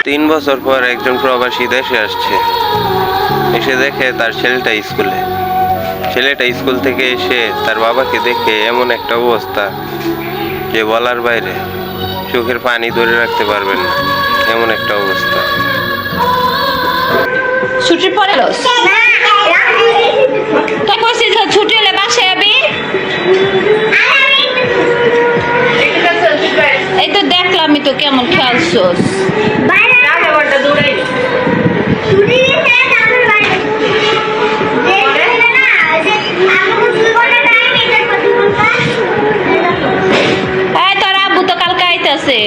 3 বছর পর একজন প্রবাসী দেশে আসছে। এসে দেখে তার ছেলেটা স্কুল থেকে এসে তার বাবাকে দেখে এমন একটা অবস্থা যে বলার বাইরে, চোখের পানি ধরে রাখতে পারবেন না, এমন একটা অবস্থা। ছুটির পরে তাই কইছিস ছুটি হলে বাসায় যাবি। এই তো দেখলামই তো কেমন খেলছোস। এই তোর আব্বু তো কালকে আইতাছে।